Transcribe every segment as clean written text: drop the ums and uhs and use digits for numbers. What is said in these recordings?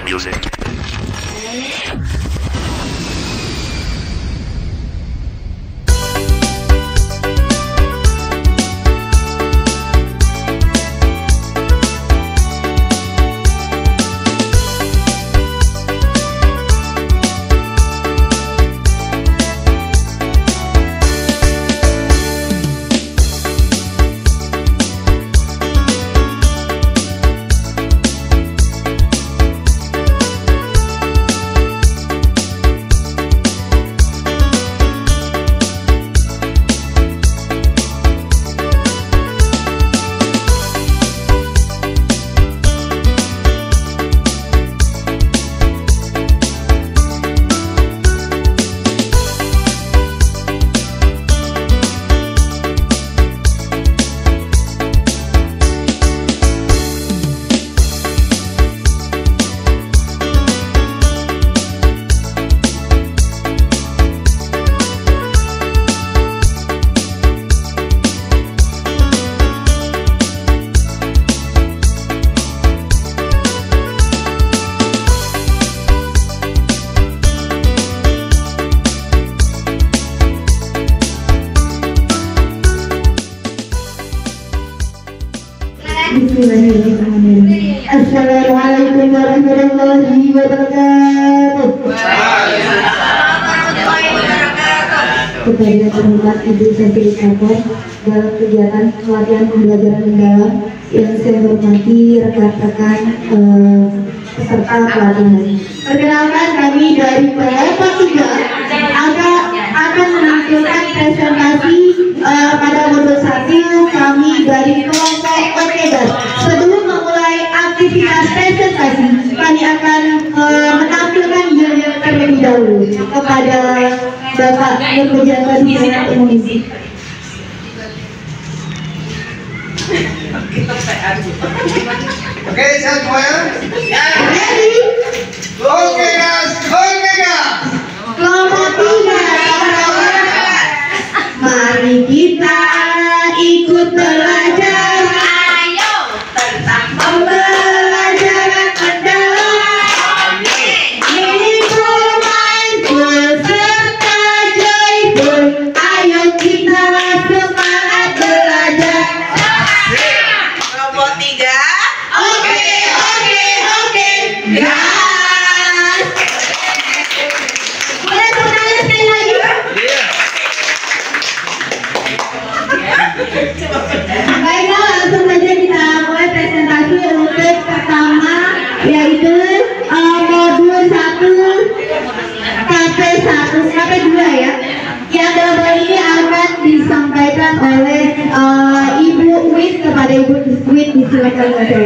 music. Assalamualaikum warahmatullahi wabarakatuh. Kepada terhormat Ibu Sertifikator dalam kegiatan pelatihan pembelajaran mendalam yang saya hormati rekan-rekan peserta pelatihan. Perkenalkan, kami dari kelompok 3 akan menampilkan presentasi pada modul 1 kami dari kelompok Okedas. Sebelum memulai aktivitas presentasi, kami akan menampilkan yel-yel terlebih dahulu kepada Bapak yang berjabat di umum. Oke, siap semuanya? Ready? Oke guys, Kelompok 3, mari kita ikut belajar. Ayo tentang Pembelajaran mendalam, meaningful, mindful, serta joyful. Ayo kita semangat belajar. kelompok 3. Oke. Gas. Boleh bertanya sekali lagi? Baiklah, langsung saja kita mulai presentasi untuk pertama, yaitu modul 1 KP2 ya, yang dalam hal ini akan disampaikan oleh Ibu Wit. Kepada Ibu Wit disilakan saja.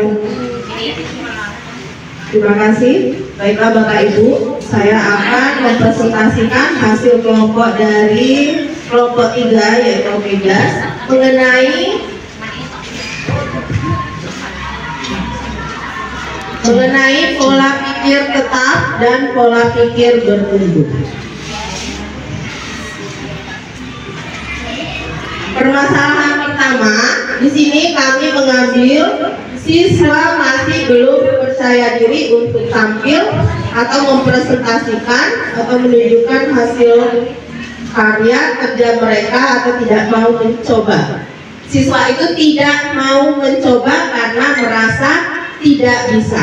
Terima kasih. Baiklah Bapak Ibu, saya akan mempresentasikan hasil kelompok dari kelompok 3 yaitu Okedas mengenai pola pikir tetap dan pola pikir bertumbuh. Permasalahan pertama, di sini kami mengambil siswa masih belum percaya diri untuk tampil atau mempresentasikan atau menunjukkan hasil karya kerja mereka atau tidak mau mencoba. Siswa itu tidak mau mencoba karena merasa tidak bisa.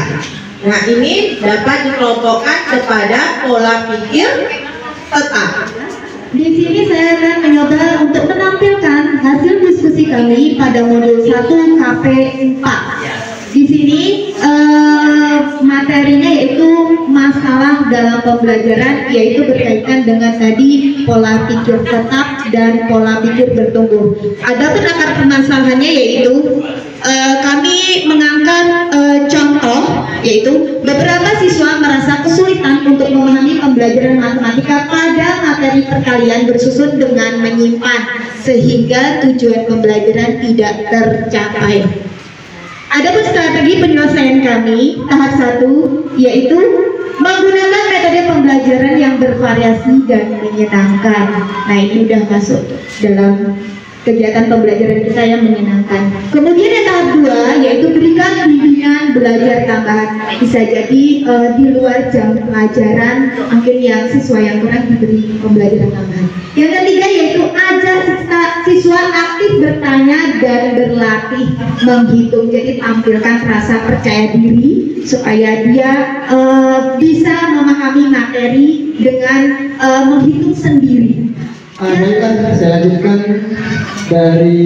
Nah, ini dapat dikelompokkan kepada pola pikir tetap. Di sini saya akan mencoba untuk menampilkan hasil diskusi kami pada modul 1 KP4. Di sini materinya yaitu masalah dalam pembelajaran, yaitu berkaitan dengan tadi pola pikir tetap dan pola pikir bertumbuh. Adapun akar permasalahannya yaitu kami mengangkat contoh, yaitu beberapa siswa merasa kesulitan untuk memahami pembelajaran matematika pada materi perkalian bersusun dengan menyimpan, sehingga tujuan pembelajaran tidak tercapai. Adapun strategi penyelesaian kami tahap 1 yaitu menggunakan metode pembelajaran yang bervariasi dan menyenangkan. Nah, ini sudah masuk dalam kegiatan pembelajaran kita yang menyenangkan. Kemudian yang tahap 2 yaitu berikan bimbingan belajar tambahan. Bisa jadi di luar jam pelajaran mungkin yang siswa yang kurang diberi pembelajaran tambahan. Yang ketiga yaitu ajak siswa aktif bertanya dan berlatih menghitung. Jadi tampilkan rasa percaya diri supaya dia bisa memahami materi dengan menghitung sendiri. Baiklah, saya lanjutkan dari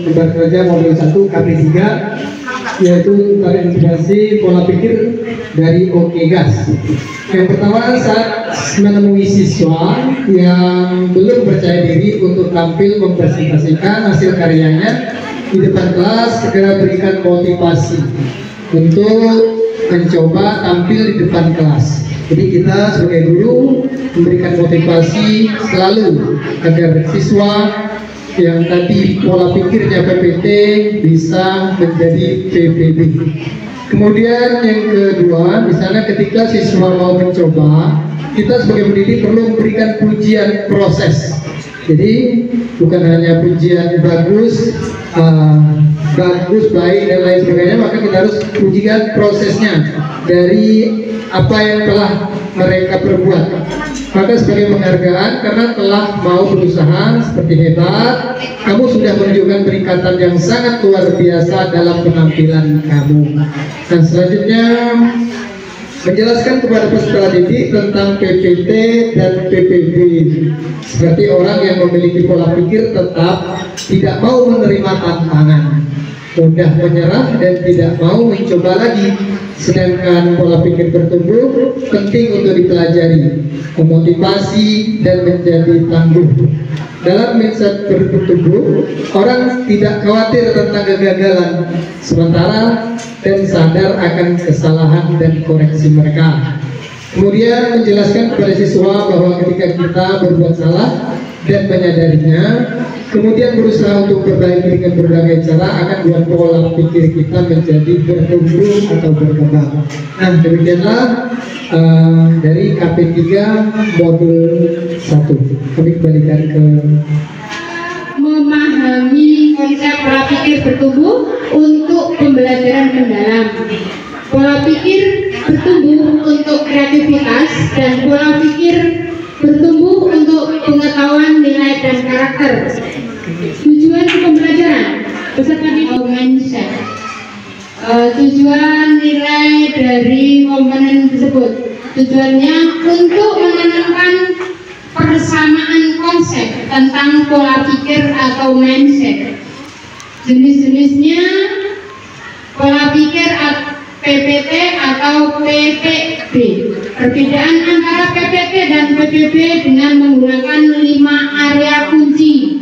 tugas kerja modul 1 KP3, yaitu tentang integrasi pola pikir dari OKGAS. Yang pertama, saat menemui siswa yang belum percaya diri untuk tampil mempresentasikan hasil karyanya di depan kelas, segera berikan motivasi untuk mencoba tampil di depan kelas. Jadi kita sebagai guru memberikan motivasi selalu agar siswa yang tadi pola pikirnya PPT bisa menjadi PPB. Kemudian yang kedua, misalnya ketika siswa mau mencoba, kita sebagai pendidik perlu memberikan pujian proses. Jadi bukan hanya pujian bagus, baik dan lain sebagainya, maka kita harus pujikan prosesnya dari apa yang telah mereka perbuat. Maka sebagai penghargaan karena telah mau berusaha seperti hebat, kamu sudah menunjukkan peningkatan yang sangat luar biasa dalam penampilan kamu. Dan selanjutnya menjelaskan kepada peserta didik tentang PPT dan PPB. Seperti orang yang memiliki pola pikir tetap tidak mau menerima tantangan, mudah menyerah dan tidak mau mencoba lagi. Sedangkan pola pikir bertumbuh penting untuk dipelajari, memotivasi dan menjadi tangguh. Dalam mindset bertumbuh, orang tidak khawatir tentang kegagalan sementara dan sadar akan kesalahan dan koreksi mereka. Kemudian menjelaskan kepada siswa bahwa ketika kita berbuat salah dan menyadarinya, kemudian berusaha untuk perbaiki dengan berbagai cara, akan buat pola pikir kita menjadi bertumbuh atau berkembang. Nah, demikianlah dari KP3 modul 1. Kami kembalikan ke memahami konsep pola pikir bertumbuh untuk pembelajaran mendalam. Pola pikir bertumbuh untuk kreativitas dan pola pikir bertumbuh untuk pengetahuan nilai dan karakter. Tujuan pembelajaran peserta didik mindset. Tujuan nilai dari komponen tersebut, tujuannya untuk menanamkan persamaan konsep tentang pola pikir atau mindset. Jenis-jenisnya pola pikir PPT atau PPB. Perbedaan antara PPT dan PPB dengan menggunakan 5 area kunci.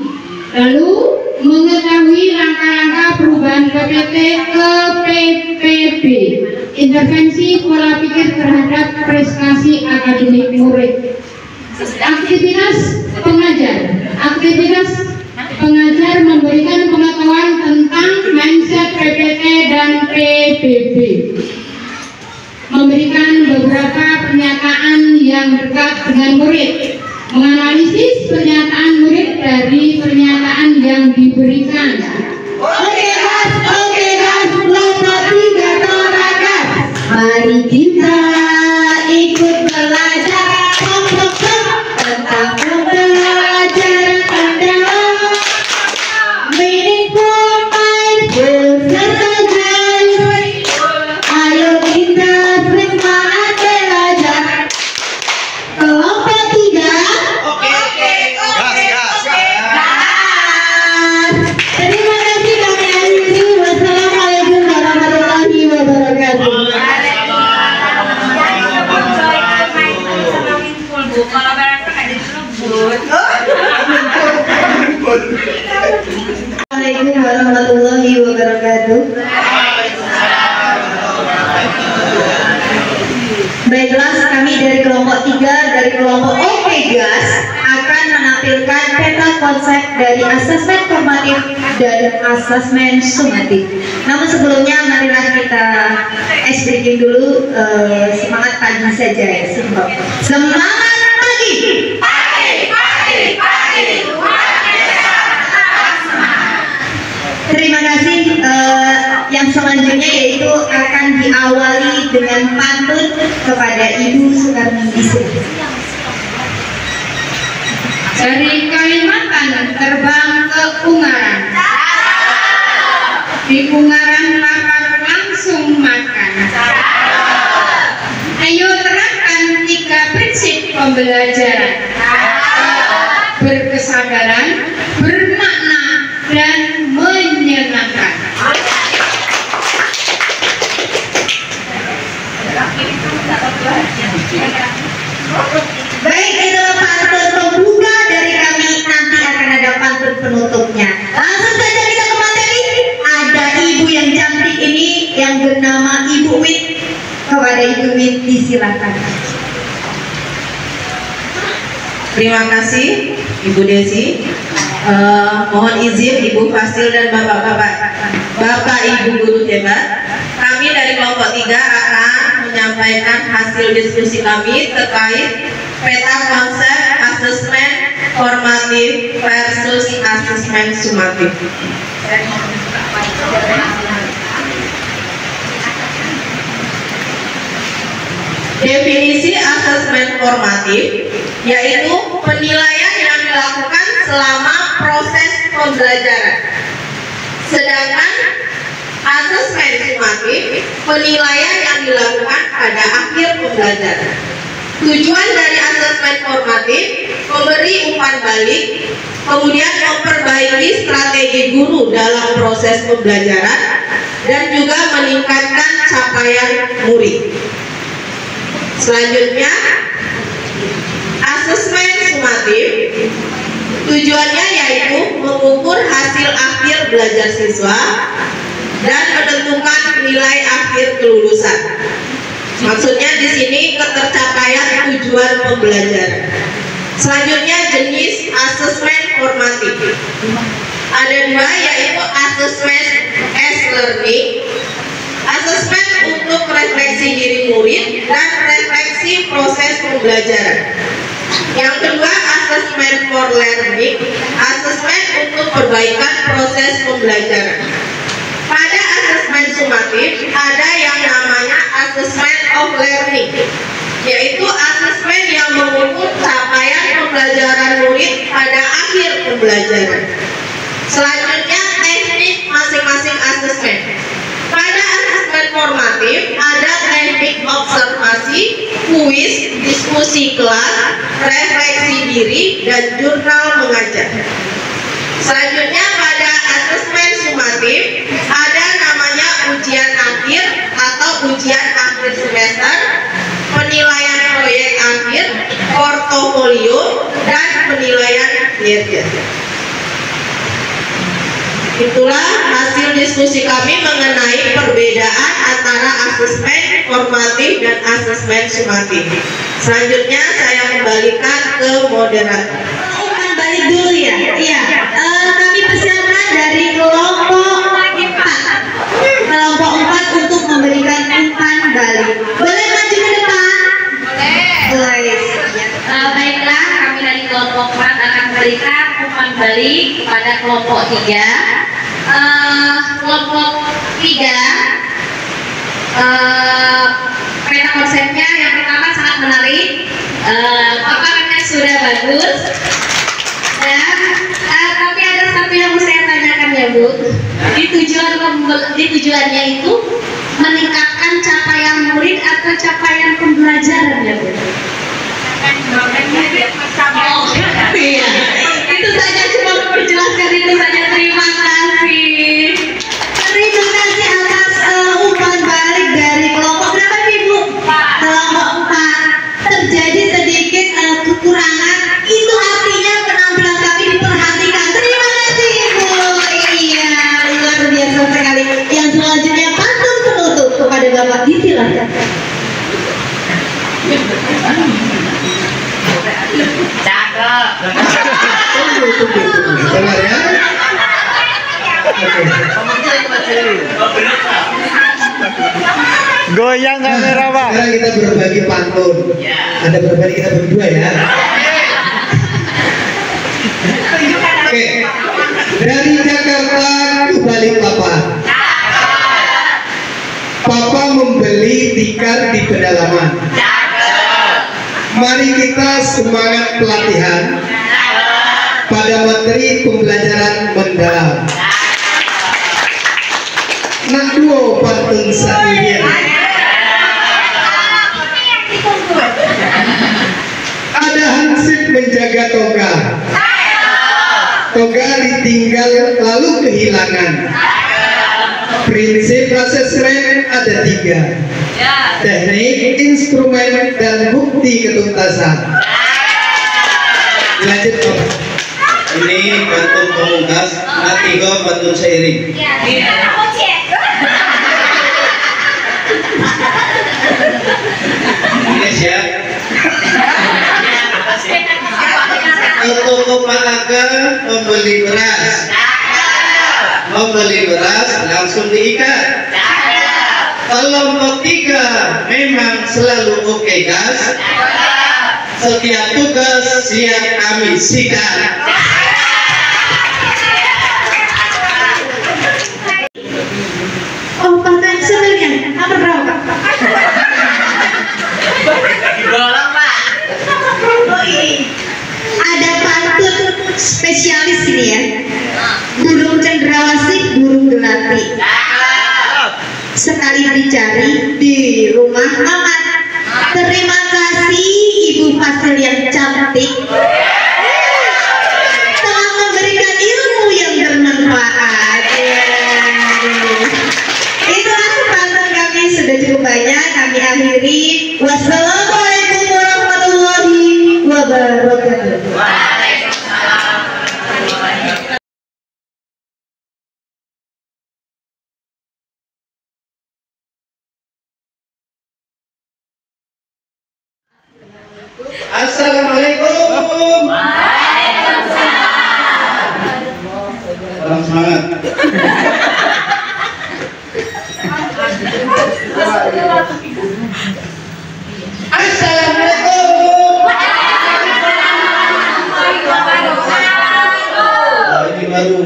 Lalu mengetahui langkah-langkah perubahan PPT ke PPB. Intervensi pola pikir terhadap prestasi akademik murid. Aktivitas pengajar. Aktivitas pengajar memberikan pengetahuan tentang mindset PPT dan PBB. Memberikan beberapa pernyataan yang dekat dengan murid. Menganalisis pernyataan murid dari pernyataan yang diberikan. Oke guys, lompat 3 torakan. Mari kita ikut belajar tentang pembelajaran mendalam, meaningful, mindful, serta joy. Ayo kita semangat belajar. Kelompok 3. Terima kasih kami akhiri. Wassalamualaikum warahmatullahi wabarakatuh. Kalau barang tuh ada sebut. Assalamualaikum warahmatullahi wabarakatuh. Baiklah, kami dari kelompok 3 dari kelompok OKGAS akan menampilkan peta konsep dari asesmen formatif dan asesmen sumatif. Namun sebelumnya marilah kita ice breaking dulu. Semangat pagi saja ya. Semangat pagi. Pagi, luar biasa. Terima kasih. Yang selanjutnya yaitu akan diawali dengan pantun kepada Ibu Sukarningsih. Dari Kalimantan terbang ke Ungaran. Di Ungaran lapar langsung makan. Ayo terapkan 3 prinsip pembelajaran. Berkesadaran, bermakna, dan menyenangkan. Baik, itulah pantun pembuka dari kami. Nanti akan ada pantun penutupnya. Langsung saja kita ke materi. Ada ibu yang cantik ini yang bernama Ibu Wit. Kepada Ibu Wit disilakan. Terima kasih Ibu Desi. Mohon izin Ibu Fasil dan Bapak Ibu guru hebat. Kami dari kelompok 3 akan menyampaikan hasil diskusi kami terkait peta konsep asesmen formatif versus asesmen sumatif. Definisi asesmen formatif yaitu penilaian yang dilakukan selama proses pembelajaran. Sedangkan asesmen sumatif penilaian yang dilakukan pada akhir pembelajaran. Tujuan dari asesmen formatif memberi umpan balik, kemudian memperbaiki strategi guru dalam proses pembelajaran dan juga meningkatkan capaian murid. Selanjutnya, asesmen sumatif tujuannya yaitu mengukur hasil akhir belajar siswa dan menentukan nilai akhir kelulusan. Maksudnya di sini ketercapaian tujuan pembelajaran. Selanjutnya jenis asesmen formatif. Ada 2 yaitu asesmen as learning, asesmen untuk refleksi diri murid dan refleksi proses pembelajaran. Yang kedua asesmen for learning, asesmen untuk perbaikan proses pembelajaran. Pada asesmen sumatif ada yang namanya asesmen of learning, yaitu asesmen yang mengukur capaian pembelajaran murid pada akhir pembelajaran. Selanjutnya teknik masing-masing asesmen. Pada asesmen formatif ada teknik observasi, kuis, diskusi kelas, refleksi diri, dan jurnal mengajar. Selanjutnya pada asesmen sumatif ada namanya ujian akhir atau ujian akhir semester, penilaian proyek akhir, portofolio, dan penilaian kinerja. Itulah hasil diskusi kami mengenai perbedaan antara asesmen formatif dan asesmen sumatif. Selanjutnya saya kembalikan ke moderator. Umpan balik dulu ya. Iya. Kami persilakan dari kelompok 4. Kelompok 4 untuk memberikan umpan balik. Boleh maju ke depan? Boleh. Baiklah, kami dari kelompok 4 akan memberikan umpan balik kepada kelompok 3. Kelompok 3 peta konsepnya yang pertama sangat menarik, paparannya sudah bagus, dan tapi ada satu yang mau saya tanyakan ya Bu. Tujuannya itu meningkatkan capaian murid atau capaian pembelajaran ya Bu? Iya. Itu saja, cuma memperjelaskan itu saja. Terima kasih. Terima kasih atas umpan balik dari kelompok berapa Ibu? Kelompok 4. Terjadi sedikit kekurangan. Itu artinya penampilan kami diperhatikan. Terima kasih Ibu. Iya, luar biasa sekali. Yang selanjutnya pantun penutup kepada Bapak disilakan. Cakep. Sabar ya. Goyang kamera Pak. Sekarang kita berbagi pantun. Ada berbagi kita berdua ya. Oke. Dari Jakarta ke Balikpapan? Papa membeli tikar di pedalaman. Mari kita semangat pelatihan pada materi pembelajaran mendalam. Nak duo pantun sairin. Ada hansip menjaga toga. Toga ditinggal lalu kehilangan. Prinsip proses rem ada 3. Teknik, instrumen, dan bukti ketuntasan. Lanjut Pak. Ini pantun pamungkas, Natigo pantun seiring. Ini siap. Ke toko Pak Aga membeli beras. Membeli beras langsung diikat. Kelompok 3 memang selalu oke gas. Setiap tugas siap kami sikat. Oh, pakai sebenarnya apa berapa? Oh ini ada pantun spesialis ini ya. Burung cendrawasih, burung gelati. Sekali dicari di rumah mamat. Terima kasih Ibu Fasil yang cantik telah memberikan ilmu yang bermanfaat. Itulah pantun kami sudah cukup banyak. Kami akhiri. Wassalamualaikum warahmatullahi wabarakatuh. Assalamualaikum. Salam semangat. Assalamualaikum. Ini baru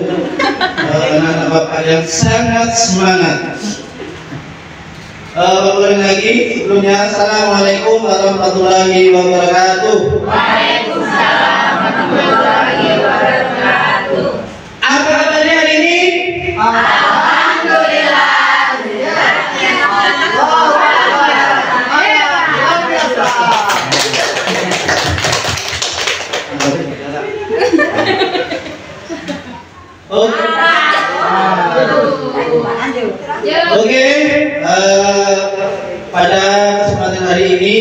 anak-anak bapak yang sangat semangat. Ulang lagi sebelumnya. Assalamualaikum warahmatullahi wabarakatuh. Waalaikumsalam warahmatullahi wabarakatuh. Apa kabarnya hari ini? Alhamdulillah. Oke, pada kesempatan hari ini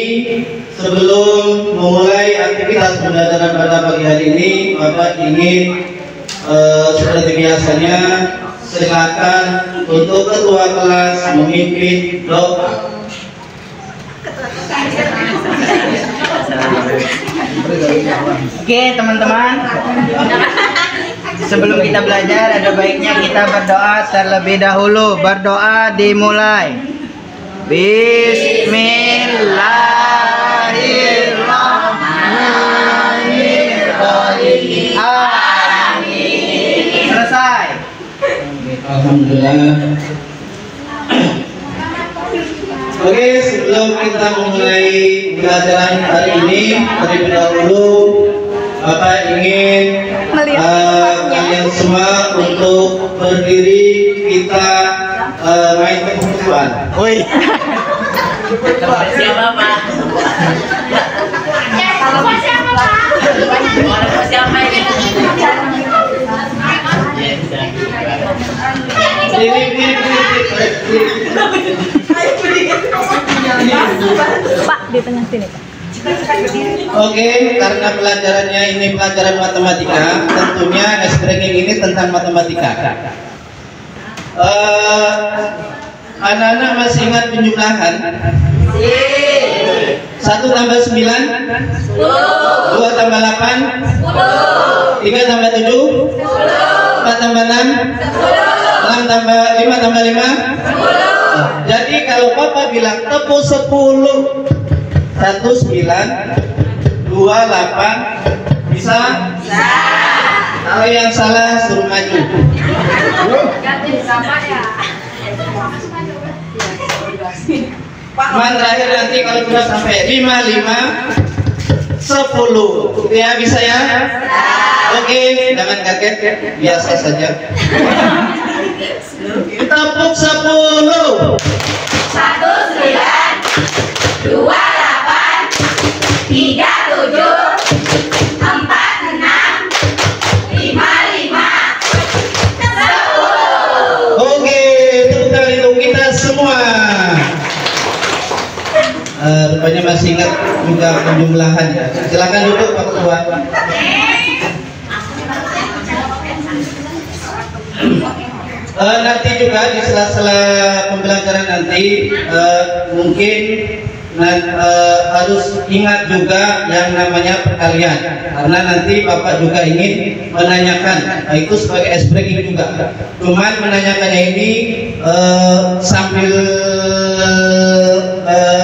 sebelum memulai aktivitas pembelajaran pada pagi hari ini, Bapak ingin seperti biasanya silakan untuk ketua kelas memimpin doa. Oke teman-teman, sebelum kita belajar ada baiknya kita berdoa terlebih dahulu. Berdoa dimulai. Bismillahirrahmanirrahim. Amin. Selesai. Alhamdulillah. Oke, sebelum kita memulai pembelajaran hari ini, terlebih dahulu Bapak ingin kalian semua untuk berdiri, kita main kebutuhan. Woi. Siapa Pak? Siapa ini? Pak, di tengah sini Pak. Oke, karena pelajarannya ini pelajaran matematika, tentunya S-Breaking ini tentang matematika. Anak-anak masih ingat penjumlahan? 1 tambah 9, 2 tambah 8, 3 tambah 7, 4 tambah 6, 6 tambah 5 tambah 5. Jadi kalau Papa bilang tepuk 10, 1 9, 2 8, bisa? Kalau yang salah suruh maju. Man terakhir nanti kalau sudah sampai 5, 10 ya, bisa ya? Oke, jangan kaget, biasa saja. Tepuk 10. 19, 28, 37, 46, 55, 10. Oke, tepuk tangan untuk kita semua. Rupanya masih ingat juga penjumlahan ya. Silakan duduk Pak Ketua. Nanti juga di sela-sela pembelajaran nanti mungkin harus ingat juga yang namanya perkalian, karena nanti Bapak juga ingin menanyakan, itu sebagai ice breaking juga. Cuman menanyakannya ini sambil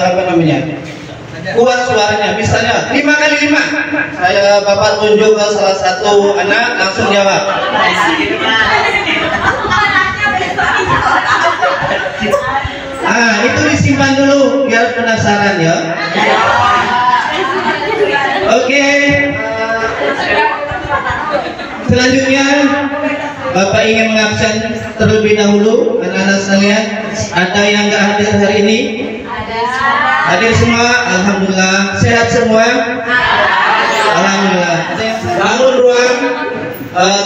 apa namanya, kuat suaranya. Misalnya 5 kali 5, saya Bapak tunjuk ke salah satu anak, langsung jawab. Itu disimpan dulu biar penasaran ya. Oke. Selanjutnya Bapak ingin mengabsen terlebih dahulu anak-anak sekalian. Ada yang nggak hadir hari ini? Hadir semua, alhamdulillah. Sehat semua? Alhamdulillah. Bangun ruang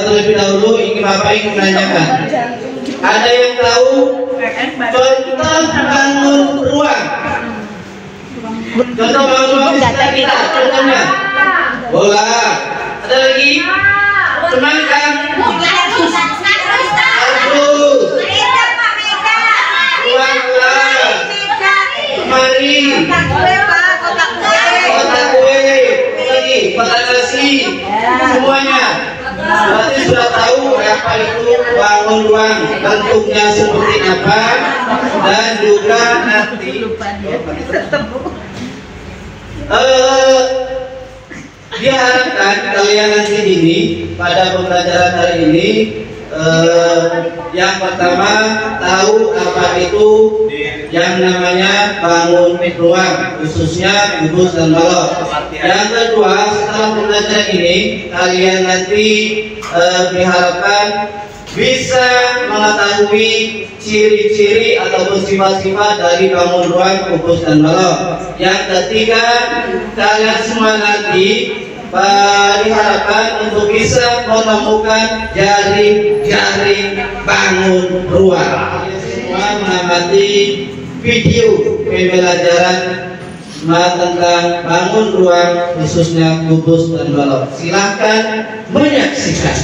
terlebih dahulu ingin Bapak ingin menanyakan. Ada yang tahu contoh bangun ruang? Contoh bangun ruang kita, contohnya bola. Ada lagi? Semangkang. Ruang kelas. Lemari. Kotak kue. Lagi kotak nasi. Semuanya. Berarti sudah tahu apa itu bangun ruang, bentuknya seperti apa, dan juga nanti diharapkan kalian nanti ini pada pembelajaran hari ini yang pertama tahu apa itu yang namanya bangun ruang, khususnya kubus dan balok. Yang kedua, setelah pembelajaran ini kalian nanti diharapkan bisa mengetahui ciri-ciri ataupun sifat-sifat dari bangun ruang, kubus dan balok. Yang ketiga, kalian semua nanti diharapkan untuk bisa menemukan jaring-jaring bangun ruang. Semua mengamati video pembelajaran tentang bangun ruang, khususnya kubus dan balok. Silahkan menyaksikan.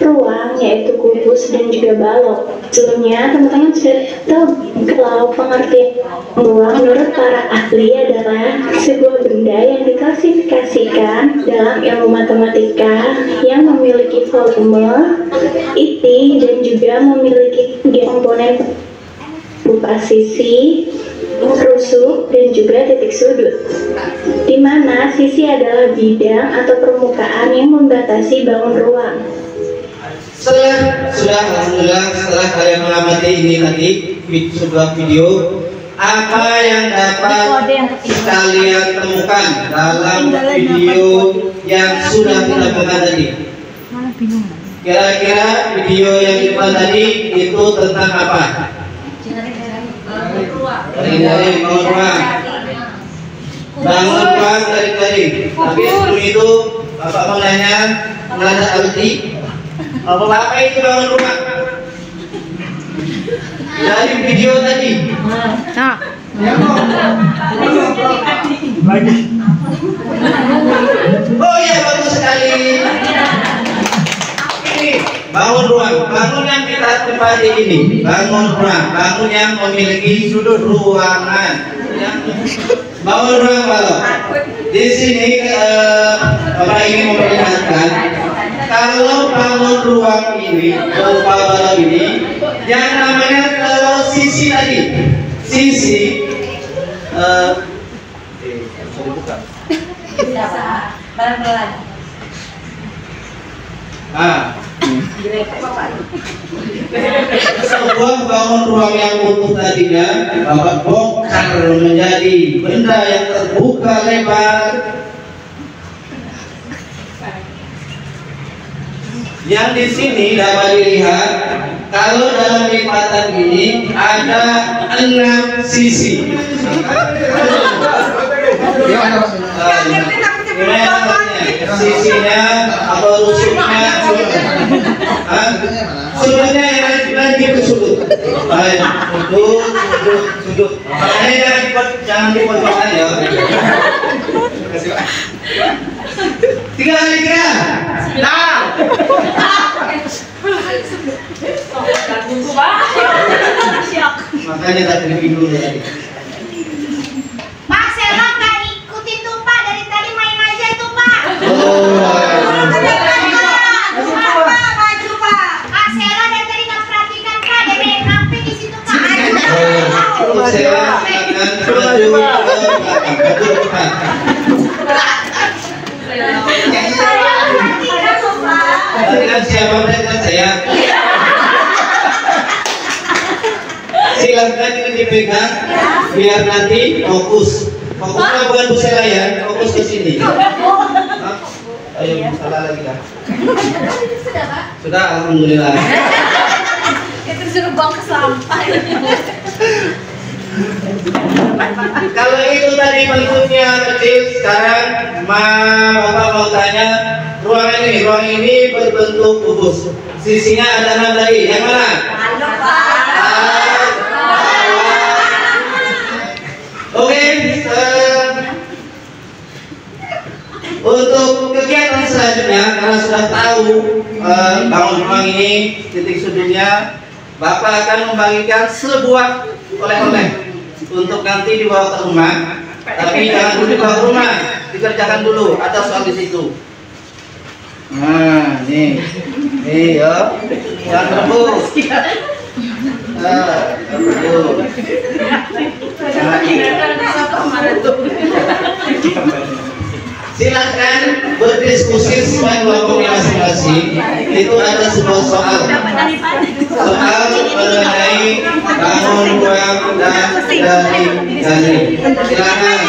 Ruang yaitu kubus dan juga balok. Sebelumnya teman-teman sudah tahu kalau pengertian ruang menurut para ahli adalah sebuah benda yang diklasifikasikan dalam ilmu matematika yang memiliki volume, inti, dan juga memiliki komponen berupa sisi, rusuk, dan juga titik sudut, di mana sisi adalah bidang atau permukaan yang membatasi bangun ruang. Alhamdulillah, setelah kalian mengamati ini tadi sebuah video, apa yang dapat kalian temukan dalam video yang sudah kita buat tadi? Kira-kira video yang kita tadi itu tentang apa? Dari bangun ruang. Bangun ruang dari. Tapi sebelum itu Bapak mau nanya, ada arti apa itu bangun rumah? Dari video tadi. Oh iya, bagus sekali. Ini bangun ruang, bangun yang kita tempati ini, bangun ruang, bangun yang memiliki sudut ruangan. Bangun ruang balok. Di sini Bapak ingin memperlihatkan kalau bangun ruang ini, berupa balok ini, yang namanya kalau sisi tadi, sisi sebuah bangun ruang yang utuh tadinya Bapak bongkar menjadi benda yang terbuka lebar. Yang di sini dapat dilihat kalau dalam lipatan ini ada 6 sisi. Sisinya atau rusuknya sudutnya yang lagi ke sudut. Baik, sudut. Makanya jangan dipotongkan ya. 3 kali 3. Nah. Makanya tak terlebih dulu tadi. Pak, Sela nggak ikutin tuh Pak, dari tadi main aja itu Pak. Maju Pak. Pak Sela dari tadi nggak perhatikan Pak, dia main HP di situ Pak. Saya akan maju ke belakang. Tadi kan siapa mereka saya? Silahkan ini dipegang biar nanti fokus. Fokusnya bukan Bu Sela ya, fokus ke sini. Ayo salah lagi lah. Sudah Pak? Sudah, alhamdulillah. Itu disuruh buang ke sampah. Kalau itu tadi bentuknya kecil, sekarang Bapak mau tanya ruang ini berbentuk kubus. Sisinya ada 6 tadi, yang mana? Oke, untuk kegiatan selanjutnya karena sudah tahu bangun ruang ini titik sudutnya, Bapak akan membagikan sebuah oleh-oleh untuk nanti dibawa ke rumah. Tapi jangan dulu dibawa ke rumah, dikerjakan dulu. Ada soal di situ. Nah, nih ya, jangan rebus. Silahkan berdiskusi sesuai kelompoknya masing-masing. Itu ada sebuah soal mengenai bangun ruang dan garing. Silakan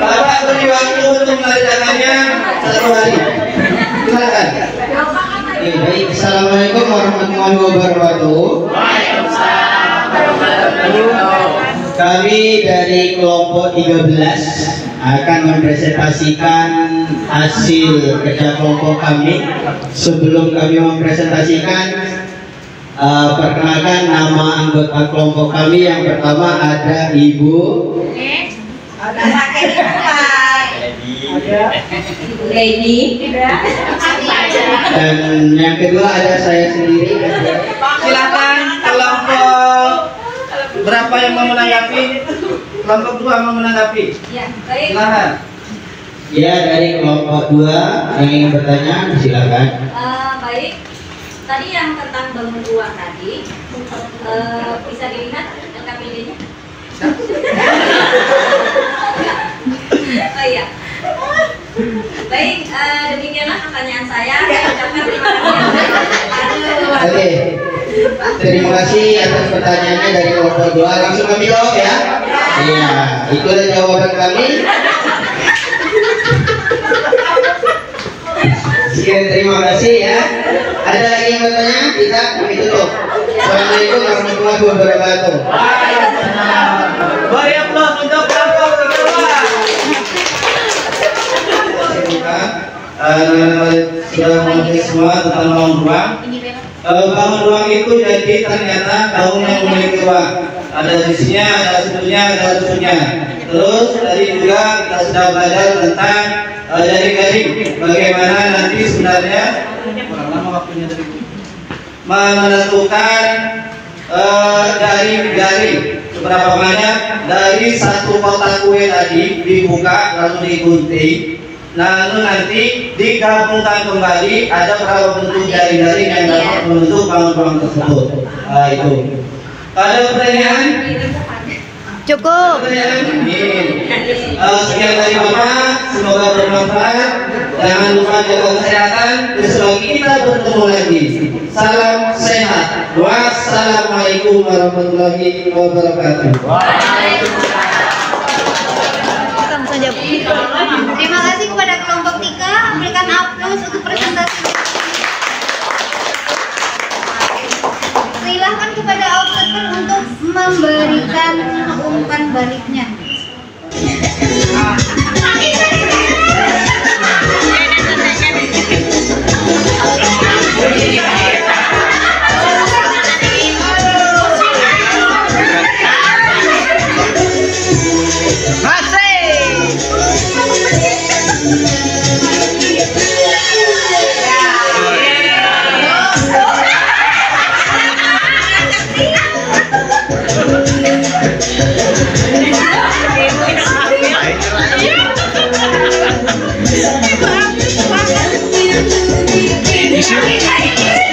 Bapak beri waktu untuk menandatangannya 1 hari. Silakan. Baik, assalamualaikum warahmatullahi wabarakatuh. Kami dari kelompok 13 akan mempresentasikan hasil kerja kelompok kami. Sebelum kami mempresentasikan, perkenalkan nama anggota kelompok kami. Yang pertama ada Ibu Lady. dan yang kedua ada saya sendiri. Silakan kelompok berapa yang mau menanggapi? Kelompok 2 mau menanggapi? Ya, baik. Silakan. Ya, dari kelompok 2 yang ingin bertanya, silakan. Baik. Tadi yang tentang bangun ruang tadi, bisa dilihat LKPD-nya? Oh iya. Baik, demikianlah pertanyaan saya. Saya ucapkan terima kasih. Oke. Terima kasih atas pertanyaannya dari kelompok 2. Langsung kami jawab ya. Iya, itulah jawaban kami. Sekian, terima kasih ya. Ada lagi yang bertanya? Tidak, kami tutup. Assalamualaikum warahmatullahi wabarakatuh. Beri aplaus untuk kelompok 3. Sudah mengerti semua tentang bangun ruang. Bangun ruang itu jadi ternyata bangun yang memiliki ruang. Ada sisinya, ada sudutnya, ada rusuknya. Terus tadi juga kita sudah belajar tentang garing-garing. Bagaimana nanti sebenarnya kurang lama waktunya tadi menentukan garing-garing seberapa banyak dari satu kotak kue tadi dibuka lalu digunting. lalu nanti digabungkan kembali, ada berapa bentuk jaring-jaring yang dapat membentuk bangun-bangun tersebut. Nah, itu. Ada pertanyaan? Cukup. Sekian dari Bapak, semoga bermanfaat. Jangan lupa jaga kesehatan. Besok kita bertemu lagi. Salam sehat. Wassalamualaikum warahmatullahi wabarakatuh. Terima kasih kepada kelompok 3. Berikan aplaus untuk presentasi. Silahkan kepada operator untuk memberikan umpan baliknya. Di sini.